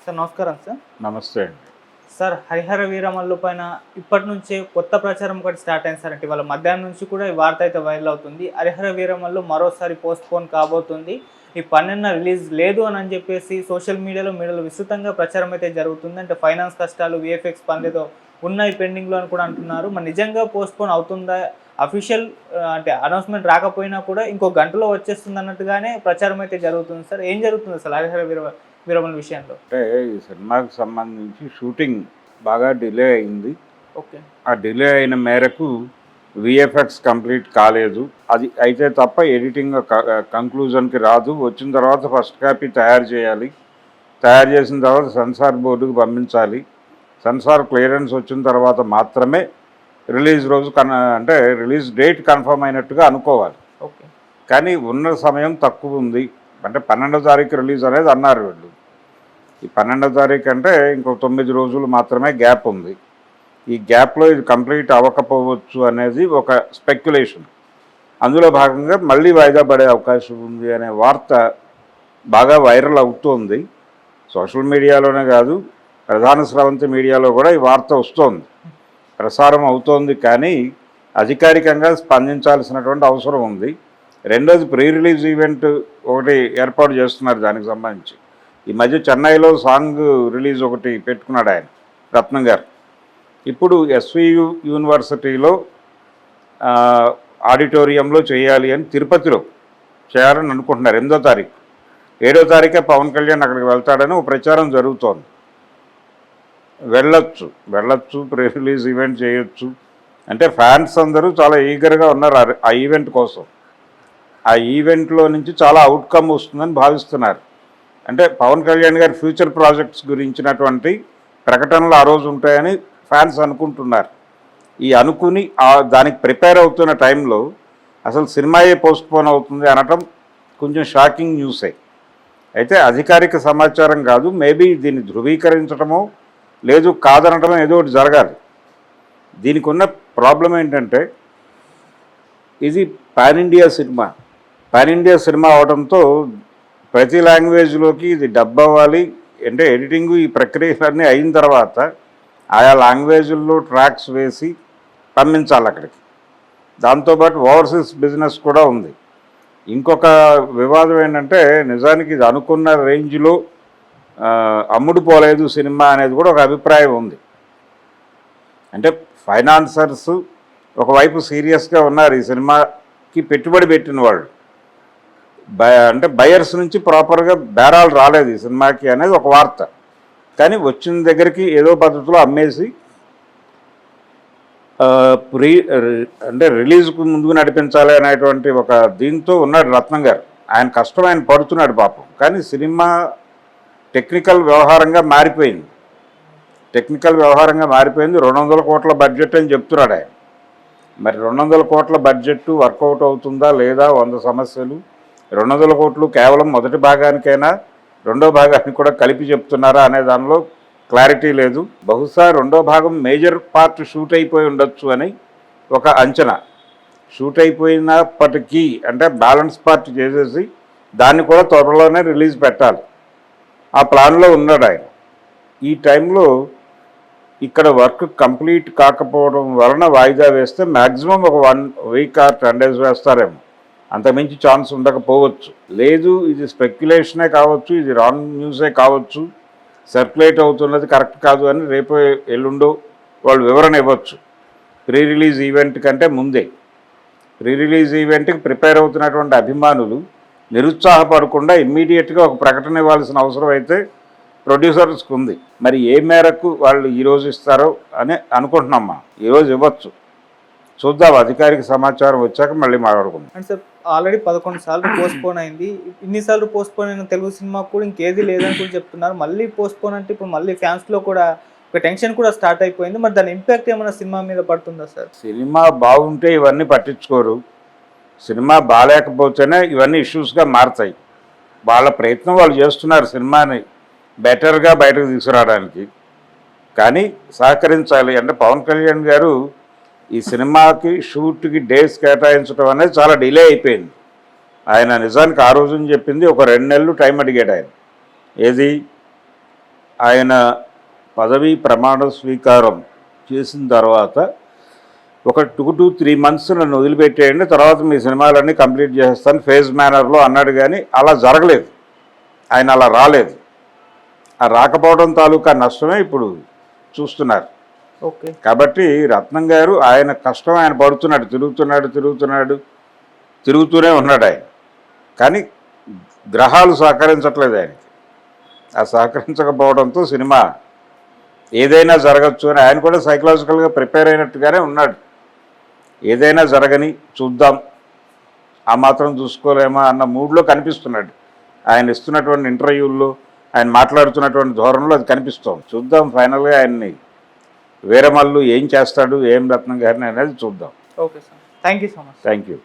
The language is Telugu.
సార్ నమస్కారం సార్. నమస్తే అండి. సార్ హరిహర వీరమల్లు పైన ఇప్పటి నుంచే కొత్త ప్రచారం ఒకటి స్టార్ట్ అయింది సార్. అంటే ఇవాళ మధ్యాహ్నం నుంచి కూడా ఈ వార్త అయితే వైరల్ అవుతుంది. హరిహర వీరమల్లు మరోసారి పోస్ట్పోన్ కాబోతుంది, ఈ 12న రిలీజ్ లేదు అని చెప్పేసి సోషల్ మీడియాలో విస్తృతంగా ప్రచారం అయితే జరుగుతుంది. అంటే ఫైనాన్స్ కష్టాలు, విఎఫ్ఎక్స్ పనులతో ఉన్నాయి పెండింగ్లో అని కూడా అంటున్నారు. మరి నిజంగా పోస్ట్పోన్ అవుతుందా? అఫీషియల్ అంటే అనౌన్స్మెంట్ రాకపోయినా కూడా ఇంకో గంటలో వచ్చేస్తుంది అన్నట్టుగానే ప్రచారం అయితే జరుగుతుంది సార్. ఏం జరుగుతుంది అసలు హరిహర వీరమల్లు విషయంలో? అంటే ఈ సినిమాకి సంబంధించి షూటింగ్ బాగా డిలే అయింది. ఓకే. ఆ డిలే అయిన మేరకు విఎఫ్ఎక్స్ కంప్లీట్ కాలేదు. అది అయితే తప్ప ఎడిటింగ్ కంక్లూజన్కి రాదు. వచ్చిన తర్వాత ఫస్ట్ కాపీ తయారు చేయాలి. తయారు చేసిన తర్వాత సెన్సార్ బోర్డుకు పంపించాలి. సెన్సార్ క్లియరెన్స్ వచ్చిన తర్వాత మాత్రమే రిలీజ్ రోజు అంటే రిలీజ్ డేట్ కన్ఫర్మ్ అయినట్టుగా అనుకోవాలి. ఓకే. కానీ ఉన్న సమయం తక్కువ ఉంది. అంటే 12వ తారీఖు రిలీజ్ అనేది అన్నారు వీళ్ళు. ఈ 12వ తారీఖు అంటే ఇంకో 9 రోజులు మాత్రమే గ్యాప్ ఉంది. ఈ గ్యాప్లో ఇది కంప్లీట్ అవ్వకపోవచ్చు అనేది ఒక స్పెక్యులేషన్. అందులో భాగంగా మళ్ళీ వాయిదా పడే అవకాశం ఉంది అనే వార్త బాగా వైరల్ అవుతోంది. సోషల్ మీడియాలోనే కాదు, ప్రధాన స్రవంతి మీడియాలో కూడా ఈ వార్త వస్తోంది, ప్రసారం అవుతోంది. కానీ అధికారికంగా స్పందించాల్సినటువంటి అవసరం ఉంది. రెండోది ప్రీ రిలీజ్ ఈవెంట్ ఒకటి ఏర్పాటు చేస్తున్నారు దానికి సంబంధించి. ఈ మధ్య చెన్నైలో సాంగ్ రిలీజ్ ఒకటి పెట్టుకున్నాడు ఆయన, రత్నం గారు. ఇప్పుడు ఎస్వియు యూనివర్సిటీలో ఆడిటోరియంలో చేయాలి అని తిరుపతిలో చేయాలని అనుకుంటున్నారు. 8వ తారీఖు 7వ తారీఖే పవన్ కళ్యాణ్ అక్కడికి వెళ్తాడని ఒక ప్రచారం జరుగుతోంది. వెళ్ళొచ్చు ప్రీ రిలీజ్ ఈవెంట్ చేయొచ్చు. అంటే ఫ్యాన్స్ అందరూ చాలా ఈగర్గా ఉన్నారు ఆ ఈవెంట్ కోసం. ఆ ఈవెంట్లో నుంచి చాలా అవుట్కమ్ వస్తుందని భావిస్తున్నారు. అంటే పవన్ కళ్యాణ్ గారి ఫ్యూచర్ ప్రాజెక్ట్స్ గురించినటువంటి ప్రకటనలు ఆ రోజు ఉంటాయని ఫ్యాన్స్ అనుకుంటున్నారు. ఈ అనుకుని దానికి ప్రిపేర్ అవుతున్న టైంలో అసలు సినిమాయే పోస్ట్పోన్ అవుతుంది అనటం కొంచెం షాకింగ్ న్యూసే. అయితే అధికారిక సమాచారం కాదు, మేబీ దీన్ని ధృవీకరించడమో లేదు కాదనటమో ఏదో ఒకటి జరగాలి. దీనికి ఉన్న ప్రాబ్లం ఏంటంటే ఇది పాన్ ఇండియా సినిమా అవడంతో ప్రతి లాంగ్వేజ్లోకి ఇది డబ్ అవ్వాలి. అంటే ఎడిటింగ్ ఈ ప్రక్రియలన్నీ అయిన తర్వాత ఆయా లాంగ్వేజ్ల్లో ట్రాక్స్ వేసి పంపించాలి అక్కడికి. దాంతోపాటు ఓవర్సీస్ బిజినెస్ కూడా ఉంది. ఇంకొక వివాదం ఏంటంటే నిజానికి ఇది అనుకున్న రేంజ్లో అమ్ముడు పోలేదు సినిమా అనేది కూడా ఒక అభిప్రాయం ఉంది. అంటే ఫైనాన్సర్స్ ఒకవైపు సీరియస్గా ఉన్నారు. ఈ సినిమాకి పెట్టుబడి పెట్టిన వాళ్ళు అంటే బయర్స్ నుంచి ప్రాపర్గా బేరాలు రాలేదు ఈ సినిమాకి అనేది ఒక వార్త. కానీ వచ్చిన దగ్గరికి ఏదో పద్ధతిలో అమ్మేసి అంటే రిలీజ్కు ముందుకు నడిపించాలి అనేటువంటి ఒక దీంతో ఉన్నాడు రత్నం గారు. ఆయన కష్టం ఆయన పడుతున్నాడు పాపం. కానీ సినిమా టెక్నికల్ వ్యవహారంగా మారిపోయింది. 200 కోట్ల బడ్జెట్ అని చెప్తున్నాడు ఆయన. మరి 200 కోట్ల బడ్జెట్ వర్కౌట్ అవుతుందా లేదా? 100 సమస్యలు. 200 కోట్లు కేవలం మొదటి భాగానికైనా రెండో భాగానికి కూడా కలిపి చెప్తున్నారా అనే దానిలో క్లారిటీ లేదు. బహుశా రెండో భాగం మేజర్ పార్ట్ షూట్ అయిపోయి ఉండొచ్చు అని ఒక అంచనా. షూట్ అయిపోయినప్పటికీ అంటే బ్యాలెన్స్ పార్ట్ చేసేసి దాన్ని కూడా త్వరలోనే రిలీజ్ పెట్టాలి, ఆ ప్లాన్లో ఉన్నాడు ఆయన. ఈ టైంలో ఇక్కడ వర్క్ కంప్లీట్ కాకపోవడం వలన వాయిదా వేస్తే మ్యాక్సిమం ఒక 1 వీక్ ఆర్ 10 days వేస్తారేమో, అంతమించి ఛాన్స్ ఉండకపోవచ్చు. లేదు ఇది స్పెక్యులేషనే కావచ్చు, ఇది రాంగ్ న్యూసే కావచ్చు, సర్క్యులేట్ అవుతున్నది కరెక్ట్ కాదు అని రేపు ఎల్లుండో వాళ్ళు వివరణ ఇవ్వచ్చు. ప్రీ రిలీజ్ ఈవెంట్ కంటే ముందే ప్రీ రిలీజ్ ఈవెంట్కి ప్రిపేర్ అవుతున్నటువంటి అభిమానులు నిరుత్సాహపడకుండా ఇమ్మీడియట్గా ఒక ప్రకటన ఇవ్వాల్సిన అవసరం అయితే ప్రొడ్యూసర్స్కి ఉంది. మరి ఏ మేరకు వాళ్ళు ఈరోజు ఇస్తారో అని అనుకుంటున్నాం. మనం ఈరోజు ఇవ్వచ్చు, చూద్దాం. అధికారిక సమాచారం వచ్చాక మళ్ళీ మాట్లాడుకుందాం. అంటే సార్ ఆల్రెడీ 11 సార్లు పోస్ట్పోన్ అయింది. ఇన్నిసార్లు పోస్ట్పోన్ అయిన తెలుగు సినిమా కూడా ఇంకేది లేదని కూడా చెప్తున్నారు. మళ్ళీ పోస్ట్పోన్ అంటే ఇప్పుడు మళ్ళీ ఫ్యాన్స్లో కూడా ఒక టెన్షన్ కూడా స్టార్ట్ అయిపోయింది. మరి దాని ఇంపాక్ట్ ఏమైనా సినిమా మీద పడుతుందా సార్? సినిమా బాగుంటే ఇవన్నీ పట్టించుకోరు, సినిమా బాగాలేకపోతేనే ఇవన్నీ ఇష్యూస్గా మారుతాయి. వాళ్ళ ప్రయత్నం వాళ్ళు చేస్తున్నారు సినిమాని బెటర్గా బయటకు తీసుకురావడానికి. కానీ సహకరించాలి. అంటే పవన్ కళ్యాణ్ గారు ఈ సినిమాకి షూట్కి డేస్ కేటాయించడం అనేది చాలా డిలే అయిపోయింది. ఆయన నిజానికి ఆ రోజుని చెప్పింది ఒక 2 నెలలు టైం అడిగాడు ఆయన. ఏది ఆయన పదవీ ప్రమాణ స్వీకారం చేసిన తర్వాత ఒక 2 to 3 months నన్ను వదిలిపెట్టేయండి, తర్వాత మీ సినిమాలన్నీ కంప్లీట్ చేస్తాను ఫేజ్ మేనర్లో అన్నాడు. కానీ అలా జరగలేదు, ఆయన అలా రాలేదు. ఆ రాకపోవడం తాలూకా నష్టమే ఇప్పుడు చూస్తున్నారు. ఓకే. కాబట్టి రత్నం గారు ఆయన కష్టం ఆయన పడుతున్నాడు, తిరుగుతూనే ఉన్నాడు ఆయన. కానీ గ్రహాలు సహకరించట్లేదు ఆయనకి. ఆ సహకరించకపోవడంతో సినిమా ఏదైనా జరగచ్చు అని ఆయన కూడా సైకలాజికల్గా ప్రిపేర్ అయినట్టుగానే ఉన్నాడు. ఏదైనా జరగని చూద్దాం, ఆ మాత్రం చూసుకోలేమా అన్న మూడ్లో కనిపిస్తున్నాడు. ఆయన ఇస్తున్నటువంటి ఇంటర్వ్యూల్లో, ఆయన మాట్లాడుతున్నటువంటి ధోరణిలో అది కనిపిస్తోంది. చూద్దాం ఫైనల్గా ఆయన్ని వీరమల్లు ఏం చేస్తాడు, ఏం రత్నం గారిని అనేది చూద్దాం. Okay sir, thank you so much. Thank you.